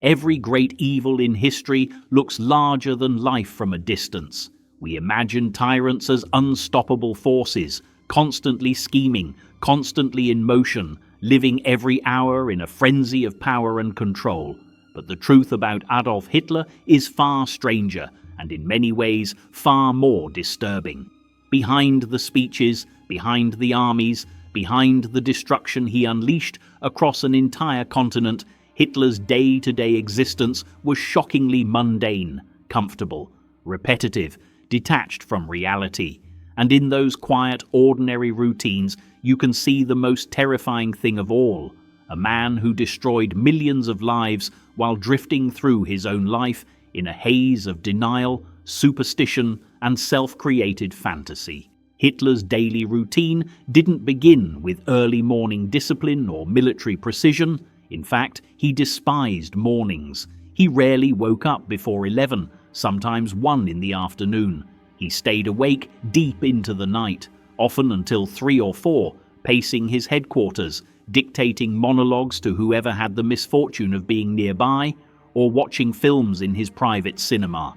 Every great evil in history looks larger than life from a distance. We imagine tyrants as unstoppable forces, constantly scheming, constantly in motion, living every hour in a frenzy of power and control. But the truth about Adolf Hitler is far stranger, and in many ways far more disturbing. Behind the speeches, behind the armies, behind the destruction he unleashed across an entire continent, Hitler's day-to-day existence was shockingly mundane, comfortable, repetitive, detached from reality. And in those quiet, ordinary routines, you can see the most terrifying thing of all: a man who destroyed millions of lives while drifting through his own life in a haze of denial, superstition, and self-created fantasy. Hitler's daily routine didn't begin with early morning discipline or military precision. In fact, he despised mornings. He rarely woke up before 11, sometimes 1 in the afternoon. He stayed awake deep into the night, often until 3 or 4, pacing his headquarters, dictating monologues to whoever had the misfortune of being nearby, or watching films in his private cinema.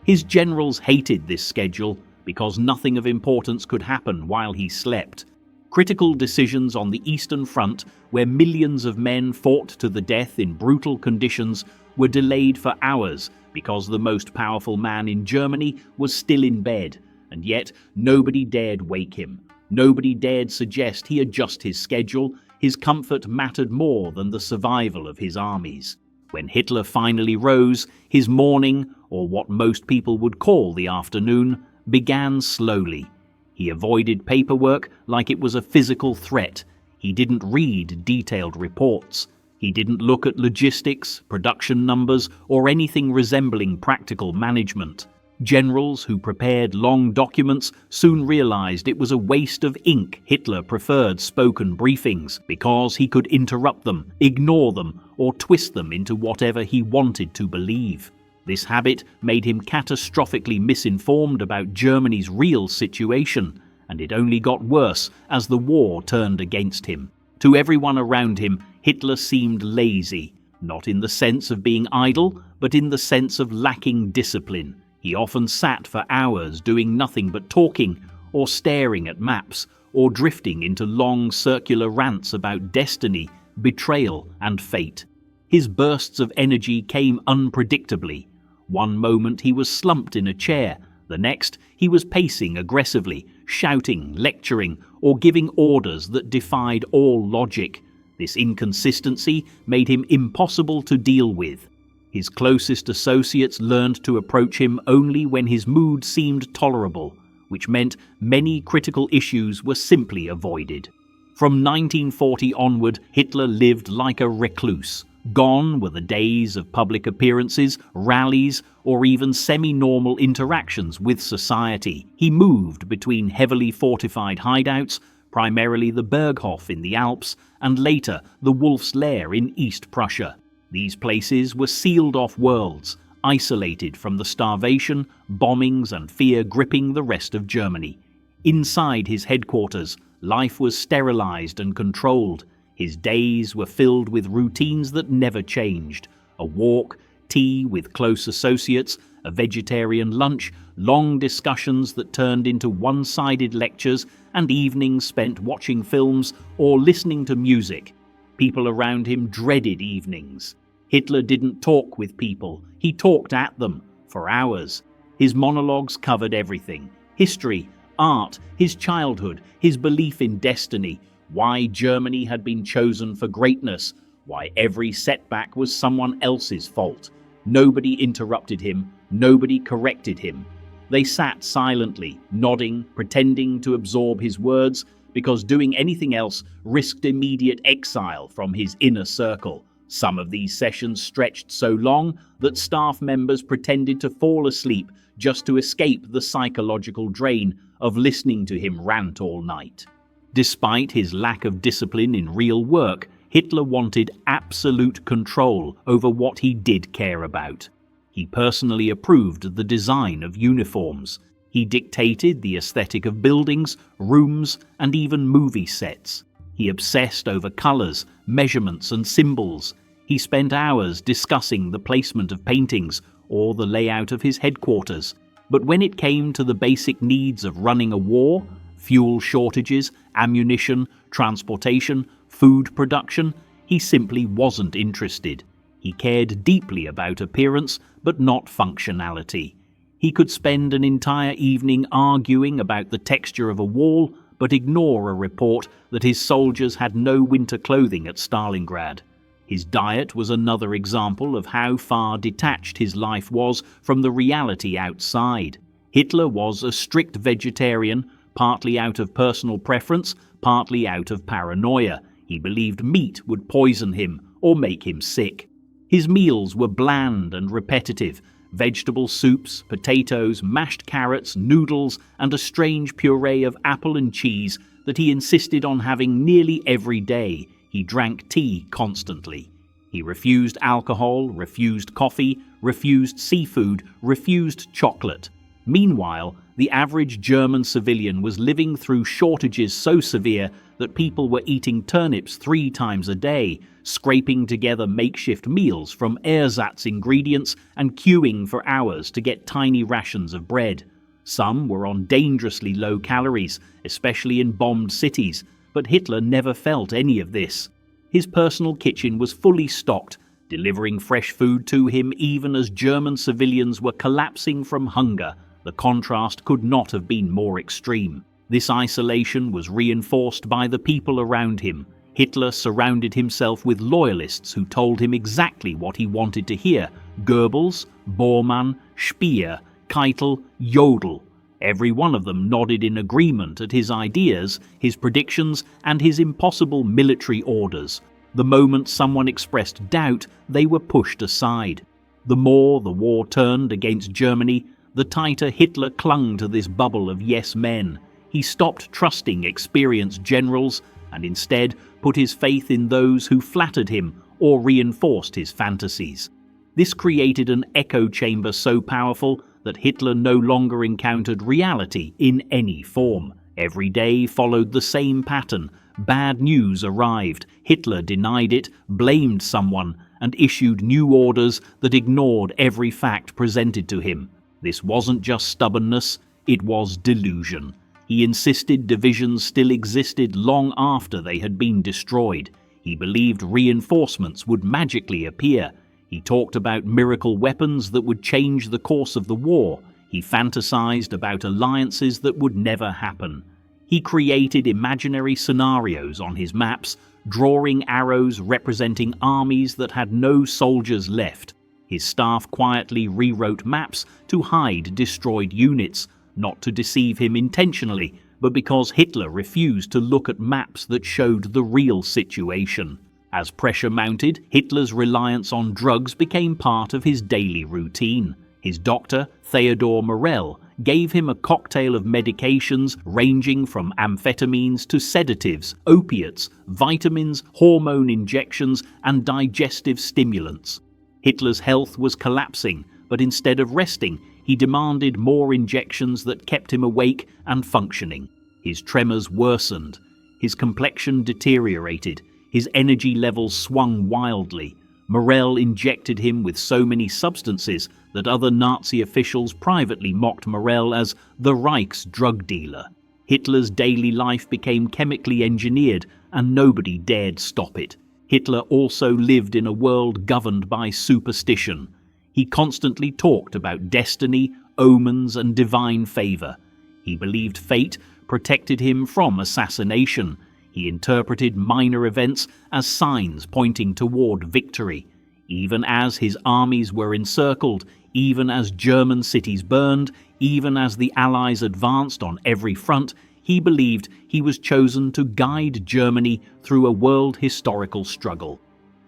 His generals hated this schedule because nothing of importance could happen while he slept. Critical decisions on the Eastern Front, where millions of men fought to the death in brutal conditions, were delayed for hours because the most powerful man in Germany was still in bed, and yet nobody dared wake him. Nobody dared suggest he adjust his schedule. His comfort mattered more than the survival of his armies. When Hitler finally rose, his morning, or what most people would call the afternoon, began slowly. He avoided paperwork like it was a physical threat. He didn't read detailed reports. He didn't look at logistics, production numbers, or anything resembling practical management. Generals who prepared long documents soon realized it was a waste of ink. Hitler preferred spoken briefings because he could interrupt them, ignore them, or twist them into whatever he wanted to believe. This habit made him catastrophically misinformed about Germany's real situation, and it only got worse as the war turned against him. To everyone around him, Hitler seemed lazy, not in the sense of being idle, but in the sense of lacking discipline. He often sat for hours doing nothing but talking, or staring at maps, or drifting into long circular rants about destiny, betrayal, and fate. His bursts of energy came unpredictably. One moment he was slumped in a chair, the next he was pacing aggressively, shouting, lecturing, or giving orders that defied all logic. This inconsistency made him impossible to deal with. His closest associates learned to approach him only when his mood seemed tolerable, which meant many critical issues were simply avoided. From 1940 onward, Hitler lived like a recluse. Gone were the days of public appearances, rallies, or even semi-normal interactions with society. He moved between heavily fortified hideouts, primarily the Berghof in the Alps, and later the Wolf's Lair in East Prussia. These places were sealed-off worlds, isolated from the starvation, bombings, and fear gripping the rest of Germany. Inside his headquarters, life was sterilized and controlled. His days were filled with routines that never changed: a walk, tea with close associates, a vegetarian lunch, long discussions that turned into one-sided lectures, and evenings spent watching films or listening to music. People around him dreaded evenings. Hitler didn't talk with people, he talked at them for hours. His monologues covered everything: history, art, his childhood, his belief in destiny, why Germany had been chosen for greatness, why every setback was someone else's fault. Nobody interrupted him, nobody corrected him. They sat silently, nodding, pretending to absorb his words, because doing anything else risked immediate exile from his inner circle. Some of these sessions stretched so long that staff members pretended to fall asleep just to escape the psychological drain of listening to him rant all night. Despite his lack of discipline in real work, Hitler wanted absolute control over what he did care about. He personally approved the design of uniforms. He dictated the aesthetic of buildings, rooms, and even movie sets. He obsessed over colors, measurements, and symbols. He spent hours discussing the placement of paintings or the layout of his headquarters. But when it came to the basic needs of running a war, fuel shortages, ammunition, transportation, food production, he simply wasn't interested. He cared deeply about appearance, but not functionality. He could spend an entire evening arguing about the texture of a wall, but ignore a report that his soldiers had no winter clothing at Stalingrad. His diet was another example of how far detached his life was from the reality outside. Hitler was a strict vegetarian, partly out of personal preference, partly out of paranoia. He believed meat would poison him or make him sick. His meals were bland and repetitive: vegetable soups, potatoes, mashed carrots, noodles, and a strange puree of apple and cheese that he insisted on having nearly every day. He drank tea constantly. He refused alcohol, refused coffee, refused seafood, refused chocolate. Meanwhile, the average German civilian was living through shortages so severe that people were eating turnips 3 times a day, scraping together makeshift meals from ersatz ingredients and queuing for hours to get tiny rations of bread. Some were on dangerously low calories, especially in bombed cities, but Hitler never felt any of this. His personal kitchen was fully stocked, delivering fresh food to him even as German civilians were collapsing from hunger. The contrast could not have been more extreme. This isolation was reinforced by the people around him. Hitler surrounded himself with loyalists who told him exactly what he wanted to hear: Goebbels, Bormann, Speer, Keitel, Jodl. Every one of them nodded in agreement at his ideas, his predictions, and his impossible military orders. The moment someone expressed doubt, they were pushed aside. The more the war turned against Germany, the tighter Hitler clung to this bubble of yes men. He stopped trusting experienced generals and instead put his faith in those who flattered him or reinforced his fantasies. This created an echo chamber so powerful that Hitler no longer encountered reality in any form. Every day followed the same pattern. Bad news arrived. Hitler denied it, blamed someone, and issued new orders that ignored every fact presented to him. This wasn't just stubbornness, it was delusion. He insisted divisions still existed long after they had been destroyed. He believed reinforcements would magically appear. He talked about miracle weapons that would change the course of the war. He fantasized about alliances that would never happen. He created imaginary scenarios on his maps, drawing arrows representing armies that had no soldiers left. His staff quietly rewrote maps to hide destroyed units, not to deceive him intentionally, but because Hitler refused to look at maps that showed the real situation. As pressure mounted, Hitler's reliance on drugs became part of his daily routine. His doctor, Theodor Morell, gave him a cocktail of medications ranging from amphetamines to sedatives, opiates, vitamins, hormone injections, and digestive stimulants. Hitler's health was collapsing, but instead of resting, he demanded more injections that kept him awake and functioning. His tremors worsened, his complexion deteriorated, his energy levels swung wildly. Morell injected him with so many substances that other Nazi officials privately mocked Morell as the Reich's drug dealer. Hitler's daily life became chemically engineered, and nobody dared stop it. Hitler also lived in a world governed by superstition. He constantly talked about destiny, omens, and divine favor. He believed fate protected him from assassination. He interpreted minor events as signs pointing toward victory. Even as his armies were encircled, even as German cities burned, even as the Allies advanced on every front, he believed he was chosen to guide Germany through a world historical struggle.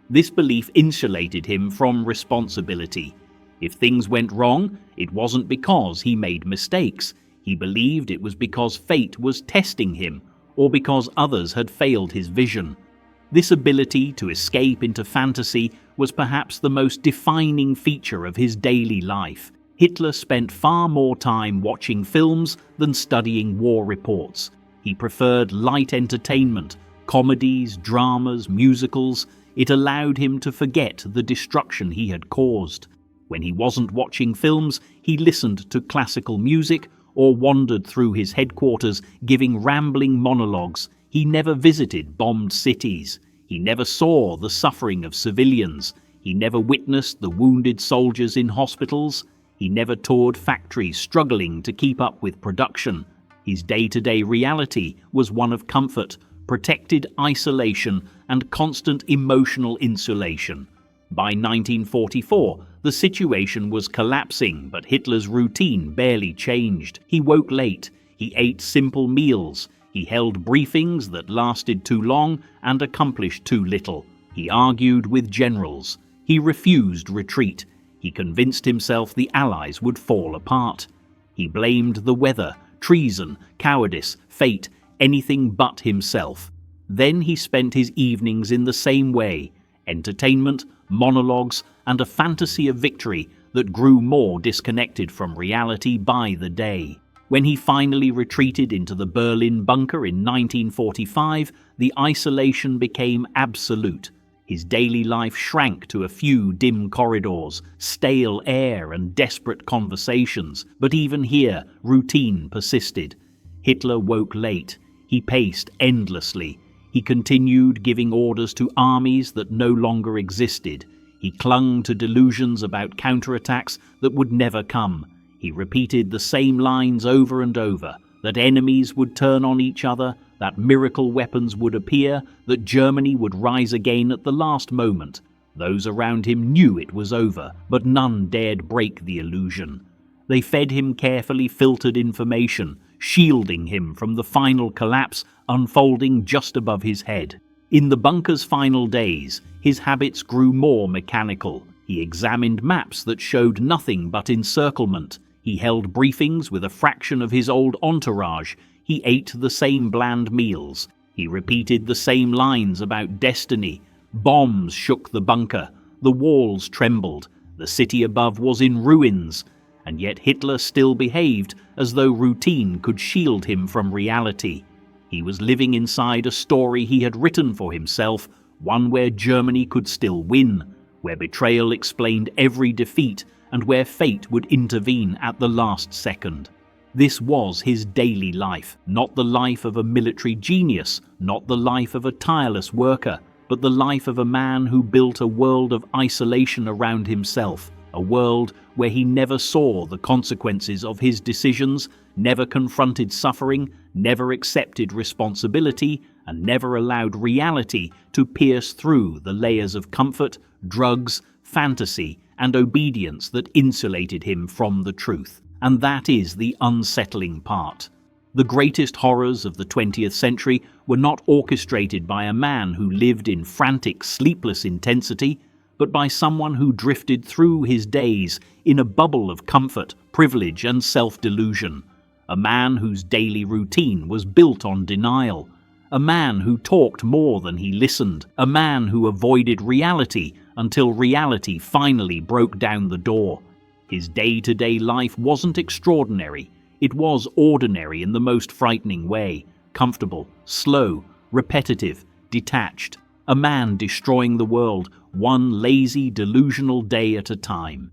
This belief insulated him from responsibility. If things went wrong, it wasn't because he made mistakes. He believed it was because fate was testing him, or because others had failed his vision. This ability to escape into fantasy was perhaps the most defining feature of his daily life. Hitler spent far more time watching films than studying war reports. He preferred light entertainment, comedies, dramas, musicals. It allowed him to forget the destruction he had caused. When he wasn't watching films, he listened to classical music or wandered through his headquarters giving rambling monologues. He never visited bombed cities. He never saw the suffering of civilians. He never witnessed the wounded soldiers in hospitals. He never toured factories struggling to keep up with production. His day-to-day reality was one of comfort, protected isolation, and constant emotional insulation. By 1944, the situation was collapsing, but Hitler's routine barely changed. He woke late, he ate simple meals, he held briefings that lasted too long and accomplished too little. He argued with generals. He refused retreat. He convinced himself the Allies would fall apart. He blamed the weather, treason, cowardice, fate, anything but himself. Then he spent his evenings in the same way: entertainment, monologues, and a fantasy of victory that grew more disconnected from reality by the day. When he finally retreated into the Berlin bunker in 1945, the isolation became absolute. His daily life shrank to a few dim corridors, stale air, and desperate conversations. But even here, routine persisted. Hitler woke late. He paced endlessly. He continued giving orders to armies that no longer existed. He clung to delusions about counterattacks that would never come. He repeated the same lines over and over, that enemies would turn on each other, that miracle weapons would appear, that Germany would rise again at the last moment. Those around him knew it was over, but none dared break the illusion. They fed him carefully filtered information, shielding him from the final collapse unfolding just above his head. In the bunker's final days, his habits grew more mechanical. He examined maps that showed nothing but encirclement. He held briefings with a fraction of his old entourage. He ate the same bland meals. He repeated the same lines about destiny. Bombs shook the bunker. The walls trembled. The city above was in ruins. And yet Hitler still behaved as though routine could shield him from reality. He was living inside a story he had written for himself, one where Germany could still win, where betrayal explained every defeat, and where fate would intervene at the last second. This was his daily life, not the life of a military genius, not the life of a tireless worker, but the life of a man who built a world of isolation around himself, a world where he never saw the consequences of his decisions, never confronted suffering, never accepted responsibility, and never allowed reality to pierce through the layers of comfort, drugs, fantasy, and obedience that insulated him from the truth. And that is the unsettling part. The greatest horrors of the 20th century were not orchestrated by a man who lived in frantic, sleepless intensity, but by someone who drifted through his days in a bubble of comfort, privilege, and self-delusion. A man whose daily routine was built on denial. A man who talked more than he listened. A man who avoided reality until reality finally broke down the door. His day-to-day life wasn't extraordinary. It was ordinary in the most frightening way. Comfortable, slow, repetitive, detached. A man destroying the world, one lazy, delusional day at a time.